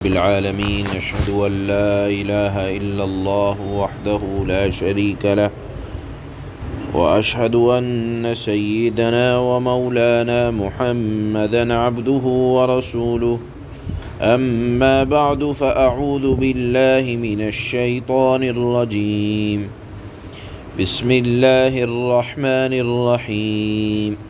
بالعالمين أشهد أن لا إله إلا الله وحده لا شريك له وأشهد أن سيدنا ومولانا محمدا عبده ورسوله أما بعد فأعوذ بالله من الشيطان الرجيم بسم الله الرحمن الرحيم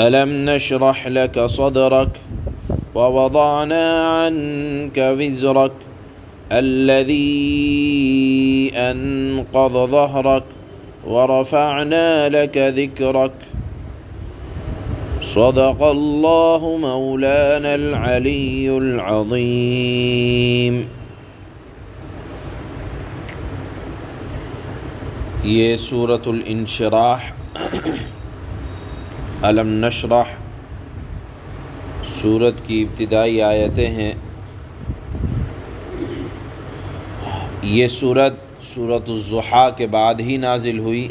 ألم نشرح لك صدرك ووضعنا عنك وزرك الذي أنقض ظهرك ورفعنا لك ذكرك صدق الله مولانا العلي العظيم۔ یہ سورۃ الانشراح علم نشرح سورت کی ابتدائی آیتیں ہیں۔ یہ سورۃ الضحیٰ کے بعد ہی نازل ہوئی۔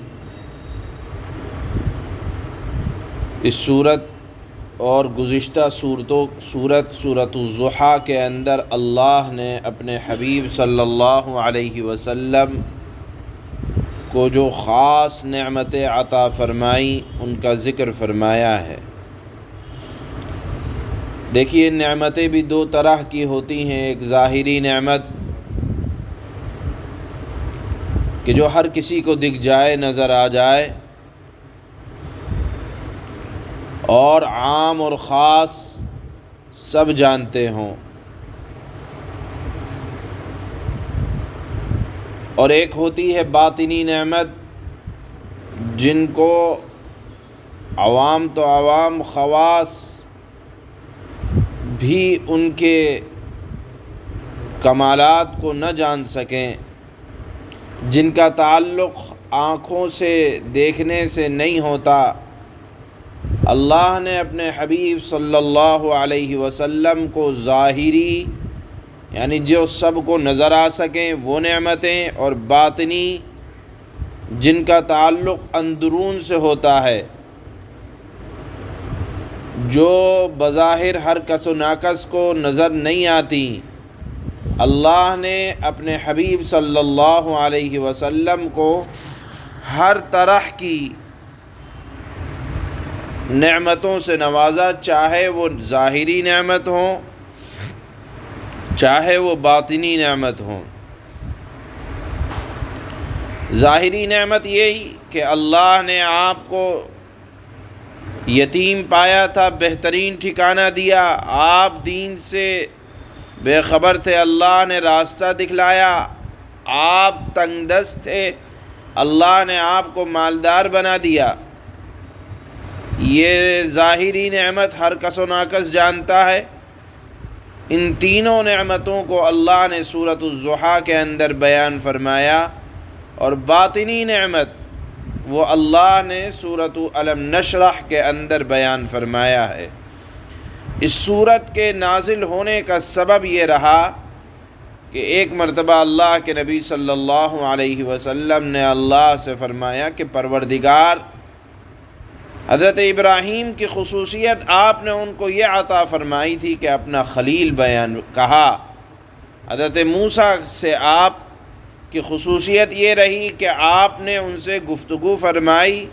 اس سورت اور گزشتہ سورۃ الضحیٰ کے اندر اللہ نے اپنے حبیب صلی اللہ علیہ وسلم کو جو خاص نعمتیں عطا فرمائی ان کا ذکر فرمایا ہے۔ دیکھیے، نعمتیں بھی دو طرح کی ہوتی ہیں۔ ایک ظاہری نعمت کہ جو ہر کسی کو دکھ جائے، نظر آ جائے، اور عام اور خاص سب جانتے ہوں، اور ایک ہوتی ہے باطنی نعمت جن کو عوام تو عوام، خواص بھی ان کے کمالات کو نہ جان سکیں، جن کا تعلق آنکھوں سے دیکھنے سے نہیں ہوتا۔ اللہ نے اپنے حبیب صلی اللہ علیہ وسلم کو ظاہری، یعنی جو سب کو نظر آ سکیں وہ نعمتیں، اور باطنی جن کا تعلق اندرون سے ہوتا ہے، جو بظاہر ہر کس و ناقص کو نظر نہیں آتی، اللہ نے اپنے حبیب صلی اللہ علیہ وسلم کو ہر طرح کی نعمتوں سے نوازا، چاہے وہ ظاہری نعمت ہوں چاہے وہ باطنی نعمت ہوں۔ ظاہری نعمت یہی کہ اللہ نے آپ کو یتیم پایا تھا، بہترین ٹھکانہ دیا، آپ دین سے بے خبر تھے، اللہ نے راستہ دکھلایا، آپ تنگ دست تھے، اللہ نے آپ کو مالدار بنا دیا۔ یہ ظاہری نعمت ہر کس و ناقص جانتا ہے۔ ان تینوں نعمتوں کو اللہ نے سورۃ الضحیٰ کے اندر بیان فرمایا، اور باطنی نعمت وہ اللہ نے سورۃ علم نشرح کے اندر بیان فرمایا ہے۔ اس سورت کے نازل ہونے کا سبب یہ رہا کہ ایک مرتبہ اللہ کے نبی صلی اللہ علیہ وسلم نے اللہ سے فرمایا کہ پروردگار، حضرت ابراہیم کی خصوصیت آپ نے ان کو یہ عطا فرمائی تھی کہ اپنا خلیل بیان کہا۔ حضرت موسیٰ سے آپ کی خصوصیت یہ رہی کہ آپ نے ان سے گفتگو فرمائی،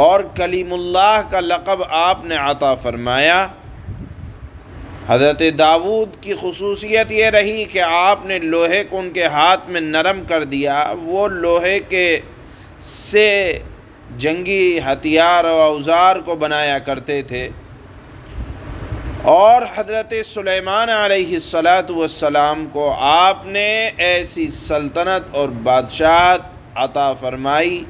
اور کلیم اللہ کا لقب آپ نے عطا فرمایا۔ حضرت داؤد کی خصوصیت یہ رہی کہ آپ نے لوہے کو ان کے ہاتھ میں نرم کر دیا، وہ لوہے کے سے جنگی ہتھیار و اوزار کو بنایا کرتے تھے۔ اور حضرت سلیمان علیہ السلام کو آپ نے ایسی سلطنت اور بادشاہت عطا فرمائی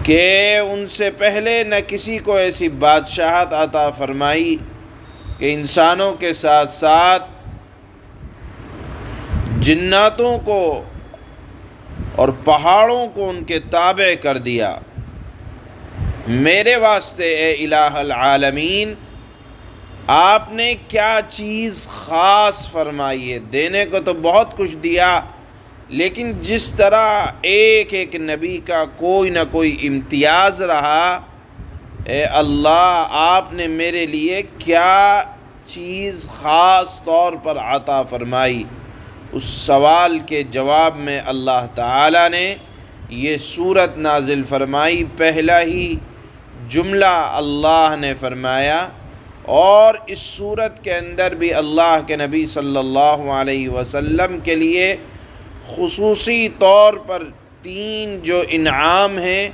کہ ان سے پہلے نہ کسی کو ایسی بادشاہت عطا فرمائی کہ انسانوں کے ساتھ ساتھ جناتوں کو اور پہاڑوں کو ان کے تابع کر دیا۔ میرے واسطے اے الہ العالمین، آپ نے کیا چیز خاص فرمائی ہے؟ دینے کو تو بہت کچھ دیا، لیکن جس طرح ایک ایک نبی کا کوئی نہ کوئی امتیاز رہا، اے اللہ آپ نے میرے لیے کیا چیز خاص طور پر عطا فرمائی؟ اس سوال کے جواب میں اللہ تعالیٰ نے یہ صورت نازل فرمائی۔ پہلا ہی جملہ اللہ نے فرمایا، اور اس صورت کے اندر بھی اللہ کے نبی صلی اللہ علیہ وسلم کے لیے خصوصی طور پر 3 جو انعام ہیں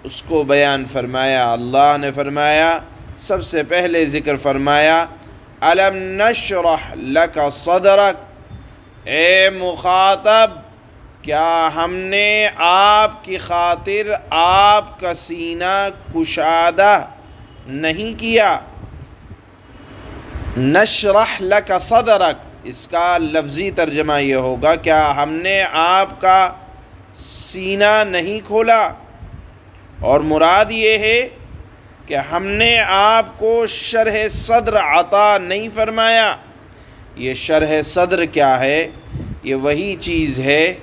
اس کو بیان فرمایا۔ اللہ نے فرمایا، سب سے پہلے ذکر فرمایا الم نشرح لک صدرک، اے مخاطب کیا ہم نے آپ کی خاطر آپ کا سینہ کشادہ نہیں کیا؟ نشرح لک صدرک، اس کا لفظی ترجمہ یہ ہوگا کیا ہم نے آپ کا سینہ نہیں کھولا؟ اور مراد یہ ہے کہ ہم نے آپ کو شرح صدر عطا نہیں فرمایا۔ یہ شرح صدر کیا ہے؟ یہ وہی چیز ہے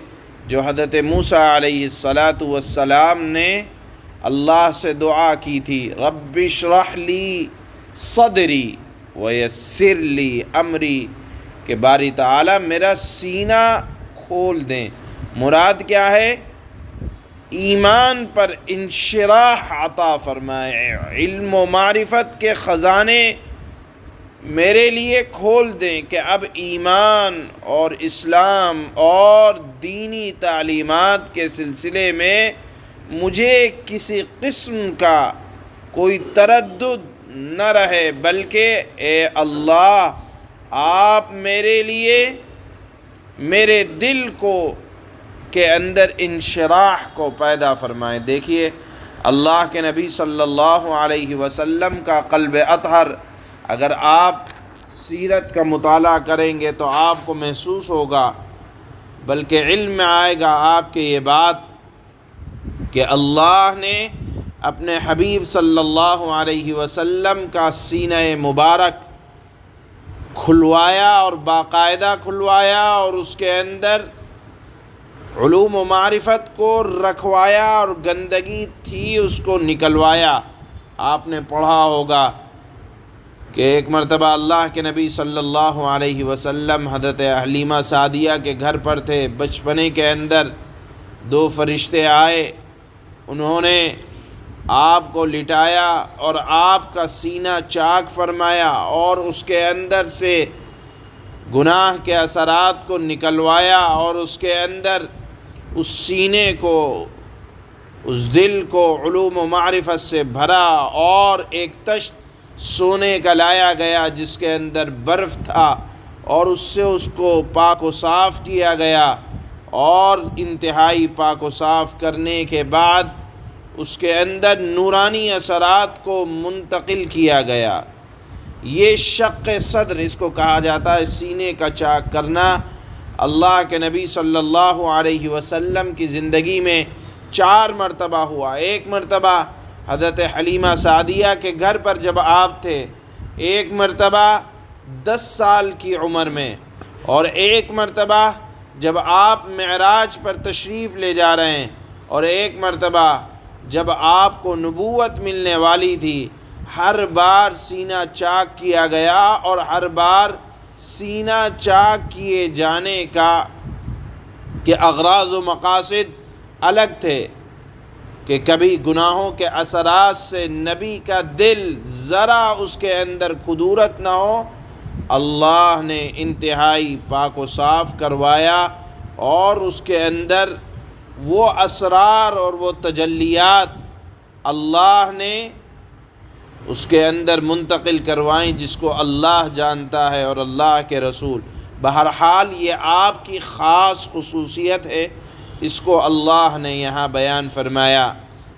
جو حضرت موسیٰ علیہ السلام نے اللہ سے دعا کی تھی، رب اشرح لی صدری ویسر لی امری، کہ باری تعالیٰ میرا سینہ کھول دیں۔ مراد کیا ہے؟ ایمان پر انشراح عطا فرمائے، علم و معرفت کے خزانے میرے لیے کھول دیں کہ اب ایمان اور اسلام اور دینی تعلیمات کے سلسلے میں مجھے کسی قسم کا کوئی تردد نہ رہے، بلکہ اے اللہ آپ میرے لیے میرے دل کو کے اندر انشراح کو پیدا فرمائیں۔ دیکھیے اللہ کے نبی صلی اللہ علیہ وسلم کا قلب اطہر اگر آپ سیرت کا مطالعہ کریں گے تو آپ کو محسوس ہوگا، بلکہ علم میں آئے گا آپ کے یہ بات کہ اللہ نے اپنے حبیب صلی اللہ علیہ وسلم کا سینہ مبارک کھلوایا، اور باقاعدہ کھلوایا، اور اس کے اندر علوم و معرفت کو رکھوایا، اور گندگی تھی اس کو نکلوایا۔ آپ نے پڑھا ہوگا کہ ایک مرتبہ اللہ کے نبی صلی اللہ علیہ وسلم حضرت حلیمہ سعدیہ کے گھر پر تھے، بچپنے کے اندر 2 فرشتے آئے، انہوں نے آپ کو لٹایا اور آپ کا سینہ چاک فرمایا، اور اس کے اندر سے گناہ کے اثرات کو نکلوایا، اور اس کے اندر اس سینے کو، اس دل کو علوم و معرفت سے بھرا، اور ایک تشت سونے کا لایا گیا جس کے اندر برف تھا، اور اس سے اس کو پاک و صاف کیا گیا، اور انتہائی پاک و صاف کرنے کے بعد اس کے اندر نورانی اثرات کو منتقل کیا گیا۔ یہ شق صدر اس کو کہا جاتا ہے، سینے کا چاک کرنا۔ اللہ کے نبی صلی اللہ علیہ وسلم کی زندگی میں 4 مرتبہ ہوا۔ ایک مرتبہ حضرت حلیمہ سعدیہ کے گھر پر جب آپ تھے، ایک مرتبہ 10 سال کی عمر میں، اور ایک مرتبہ جب آپ معراج پر تشریف لے جا رہے ہیں، اور ایک مرتبہ جب آپ کو نبوت ملنے والی تھی۔ ہر بار سینہ چاک کیا گیا، اور ہر بار سینہ چاک کیے جانے کا کہ اغراض و مقاصد الگ تھے، کہ کبھی گناہوں کے اثرات سے نبی کا دل ذرا اس کے اندر کدورت نہ ہو۔ اللہ نے انتہائی پاک و صاف کروایا، اور اس کے اندر وہ اسرار اور وہ تجلیات اللہ نے اس کے اندر منتقل کروائیں جس کو اللہ جانتا ہے اور اللہ کے رسول۔ بہرحال یہ آپ کی خاص خصوصیت ہے، اس کو اللہ نے یہاں بیان فرمایا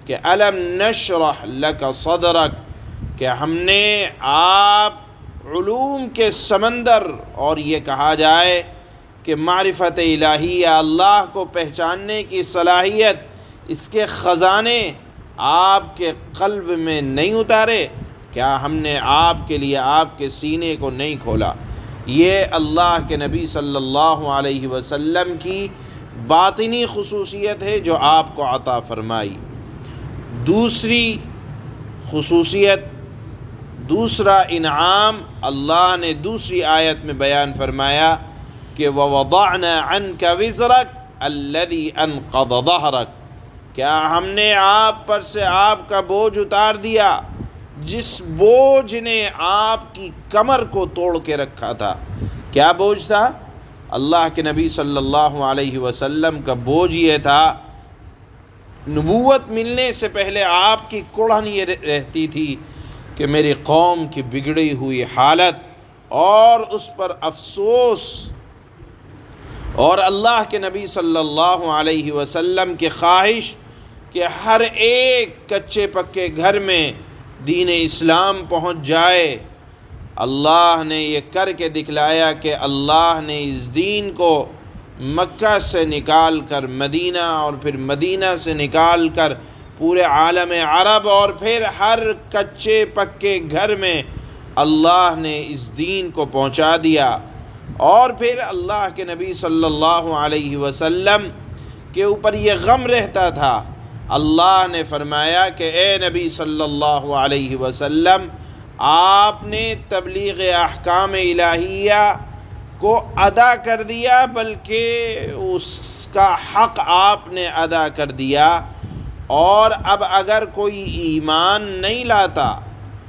کہ الم نشرح لک صدرک، کہ ہم نے آپ علوم کے سمندر، اور یہ کہا جائے کہ معرفت الہیہ، اللہ کو پہچاننے کی صلاحیت، اس کے خزانے آپ کے قلب میں نہیں اتارے؟ کیا ہم نے آپ کے لیے آپ کے سینے کو نہیں کھولا؟ یہ اللہ کے نبی صلی اللہ علیہ وسلم کی باطنی خصوصیت ہے جو آپ کو عطا فرمائی۔ دوسری خصوصیت، دوسرا انعام اللہ نے دوسری آیت میں بیان فرمایا کہ وَوَضَعْنَا عَنْكَ وِزْرَكَ الَّذِي أَنْقَضَ ظَهْرَكَ، کیا ہم نے آپ پر سے آپ کا بوجھ اتار دیا جس بوجھ نے آپ کی کمر کو توڑ کے رکھا تھا۔ کیا بوجھ تھا؟ اللہ کے نبی صلی اللہ علیہ وسلم کا بوجھ یہ تھا، نبوت ملنے سے پہلے آپ کی کڑھن یہ رہتی تھی کہ میری قوم کی بگڑی ہوئی حالت اور اس پر افسوس، اور اللہ کے نبی صلی اللہ علیہ وسلم کی خواہش کہ ہر ایک کچے پکے گھر میں دین اسلام پہنچ جائے۔ اللہ نے یہ کر کے دکھلایا کہ اللہ نے اس دین کو مکہ سے نکال کر مدینہ، اور پھر مدینہ سے نکال کر پورے عالم عرب، اور پھر ہر کچے پکے گھر میں اللہ نے اس دین کو پہنچا دیا۔ اور پھر اللہ کے نبی صلی اللہ علیہ وسلم کے اوپر یہ غم رہتا تھا۔ اللہ نے فرمایا کہ اے نبی صلی اللہ علیہ وسلم، آپ نے تبلیغ احکام الہیہ کو ادا کر دیا، بلکہ اس کا حق آپ نے ادا کر دیا، اور اب اگر کوئی ایمان نہیں لاتا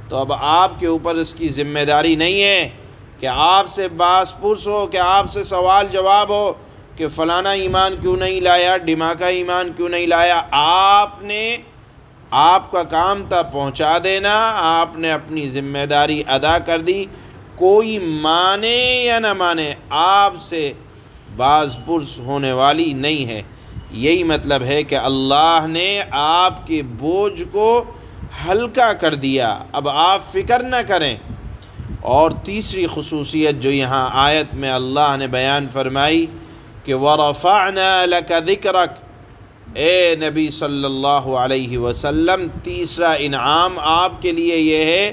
تو اب آپ کے اوپر اس کی ذمہ داری نہیں ہے کہ آپ سے باس پرس ہو، کہ آپ سے سوال جواب ہو کہ فلانا ایمان کیوں نہیں لایا، ڈھماکہ ایمان کیوں نہیں لایا۔ آپ کا کام تھا پہنچا دینا، آپ نے اپنی ذمہ داری ادا کر دی، کوئی مانے یا نہ مانے آپ سے باز پرس ہونے والی نہیں ہے۔ یہی مطلب ہے کہ اللہ نے آپ کے بوجھ کو ہلکا کر دیا، اب آپ فکر نہ کریں۔ اور تیسری خصوصیت جو یہاں آیت میں اللہ نے بیان فرمائی کہ وَرَفَعْنَا لَكَ ذِكْرَكَ، اے نبی صلی اللہ علیہ وسلم، تیسرا انعام آپ کے لیے یہ ہے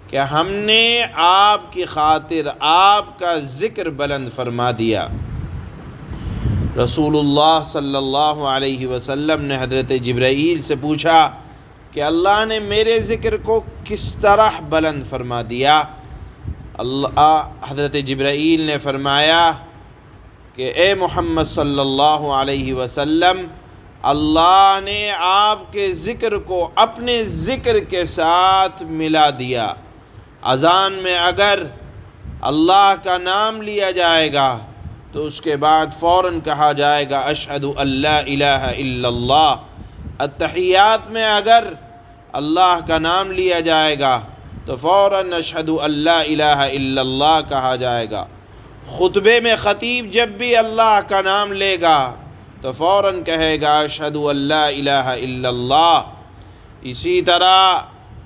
کہ ہم نے آپ کی خاطر آپ کا ذکر بلند فرما دیا۔ رسول اللہ صلی اللہ علیہ وسلم نے حضرت جبرائیل سے پوچھا کہ اللہ نے میرے ذکر کو کس طرح بلند فرما دیا؟ حضرت جبرائیل نے فرمایا کہ اے محمد صلی اللہ علیہ وسلم، اللہ نے آپ کے ذکر کو اپنے ذکر کے ساتھ ملا دیا۔ اذان میں اگر اللہ کا نام لیا جائے گا تو اس کے بعد فوراً کہا جائے گا اشہد ان لا الہ الا اللہ۔ التحیات میں اگر اللہ کا نام لیا جائے گا تو فوراً اشہد ان لا الہ الا اللہ کہا جائے گا۔ خطبے میں خطیب جب بھی اللہ کا نام لے گا تو فوراً کہے گا اشہد ان لا الہ الا اللہ۔ اسی طرح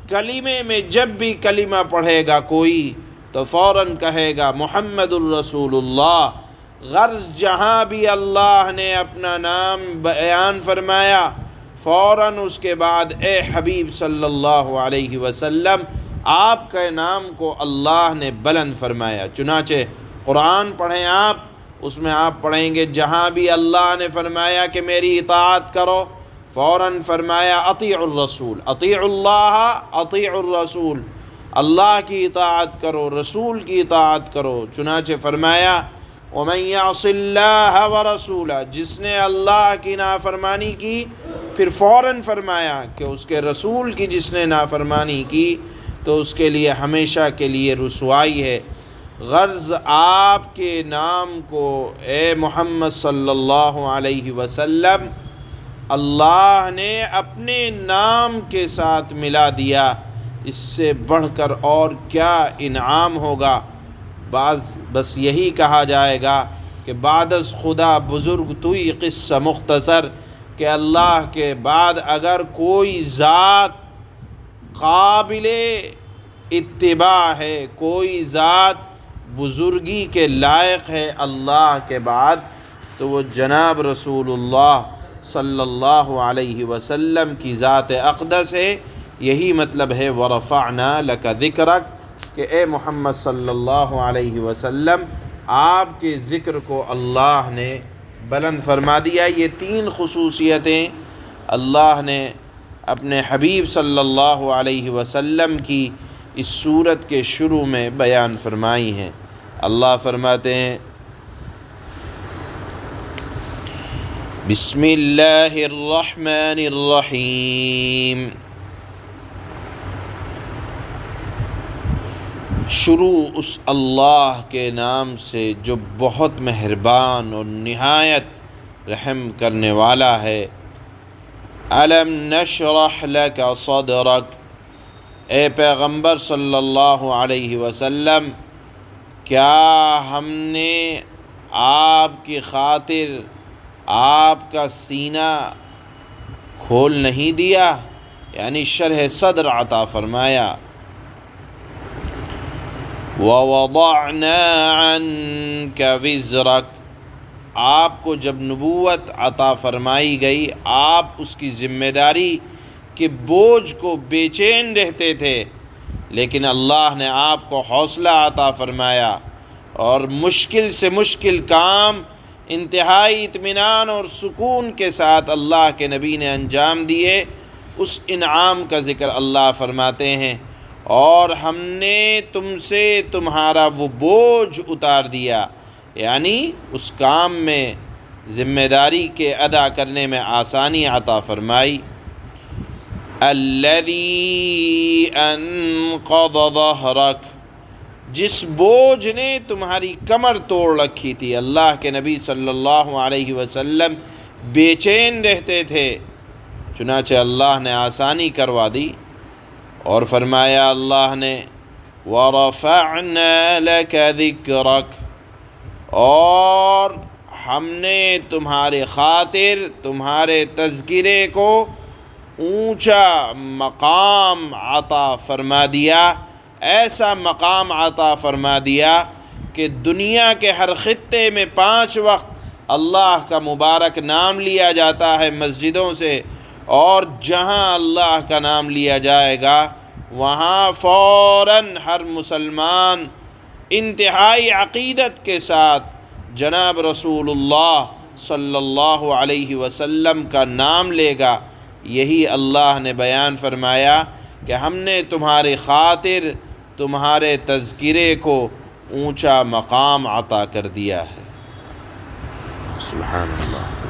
کلمے میں جب بھی کلمہ پڑھے گا کوئی تو فوراً کہے گا محمد الرسول اللہ۔ غرض جہاں بھی اللہ نے اپنا نام بیان فرمایا فوراً اس کے بعد اے حبیب صلی اللہ علیہ وسلم، آپ کے نام کو اللہ نے بلند فرمایا۔ چنانچہ قرآن پڑھیں آپ، اس میں آپ پڑھیں گے جہاں بھی اللہ نے فرمایا کہ میری اطاعت کرو، فوراً فرمایا اطیعوا الرسول، اطیعوا اللہ اطیعوا الرسول، اللہ کی اطاعت کرو، رسول کی اطاعت کرو۔ چنانچہ فرمایا وَمَن يَعْصِ اللَّهَ وَرَسُولَهُ، جس نے اللہ کی نافرمانی کی، پھر فوراً فرمایا کہ اس کے رسول کی جس نے نافرمانی کی تو اس کے لیے ہمیشہ کے لیے رسوائی ہے۔ غرض آپ کے نام کو اے محمد صلی اللہ علیہ وسلم اللہ نے اپنے نام کے ساتھ ملا دیا، اس سے بڑھ کر اور کیا انعام ہوگا؟ بس یہی کہا جائے گا کہ بعد از خدا بزرگ توئی قصہ مختصر، کہ اللہ کے بعد اگر کوئی ذات قابل اتباع ہے، کوئی ذات بزرگی کے لائق ہے اللہ کے بعد، تو وہ جناب رسول اللہ صلی اللہ علیہ وسلم کی ذات اقدس ہے۔ یہی مطلب ہے وَرَفَعْنَا لَكَ ذِكْرَكَ، کہ اے محمد صلی اللہ علیہ وسلم آپ کے ذکر کو اللہ نے بلند فرما دیا۔ یہ تین خصوصیتیں اللہ نے اپنے حبیب صلی اللہ علیہ وسلم کی اس سورت کے شروع میں بیان فرمائی ہیں۔ اللہ فرماتے ہیں بسم اللہ الرحمن الرحیم، شروع اس اللہ کے نام سے جو بہت مہربان اور نہایت رحم کرنے والا ہے۔ الم نشرح لک صدرک، اے پیغمبر صلی اللہ علیہ وسلم، کیا ہم نے آپ کی خاطر آپ کا سینہ کھول نہیں دیا، یعنی شرح صدر عطا فرمایا۔ وَوَضَعْنَا عَنْكَ وِزْرَكَ، آپ کو جب نبوت عطا فرمائی گئی، آپ اس کی ذمہ داری کے بوجھ کو بے چین رہتے تھے، لیکن اللہ نے آپ کو حوصلہ عطا فرمایا اور مشکل سے مشکل کام انتہائی اطمینان اور سکون کے ساتھ اللہ کے نبی نے انجام دیے۔ اس انعام کا ذکر اللہ فرماتے ہیں، اور ہم نے تم سے تمہارا وہ بوجھ اتار دیا، یعنی اس کام میں ذمہ داری کے ادا کرنے میں آسانی عطا فرمائی۔ الذی انقض ظہرک، جس بوجھ نے تمہاری کمر توڑ رکھی تھی۔ اللہ کے نبی صلی اللہ علیہ وسلم بے چین رہتے تھے، چنانچہ اللہ نے آسانی کروا دی اور فرمایا اللہ نے وَرَفَعْنَا لَكَ ذِكْرَكَ، اور ہم نے تمہارے خاطر تمہارے تذکرے کو اونچا مقام عطا فرما دیا، ایسا مقام عطا فرما دیا کہ دنیا کے ہر خطے میں 5 وقت اللہ کا مبارک نام لیا جاتا ہے مسجدوں سے، اور جہاں اللہ کا نام لیا جائے گا وہاں فوراً ہر مسلمان انتہائی عقیدت کے ساتھ جناب رسول اللہ صلی اللہ علیہ وسلم کا نام لے گا۔ یہی اللہ نے بیان فرمایا کہ ہم نے تمہاری خاطر تمہارے تذکرے کو اونچا مقام عطا کر دیا ہے۔ سبحان اللہ۔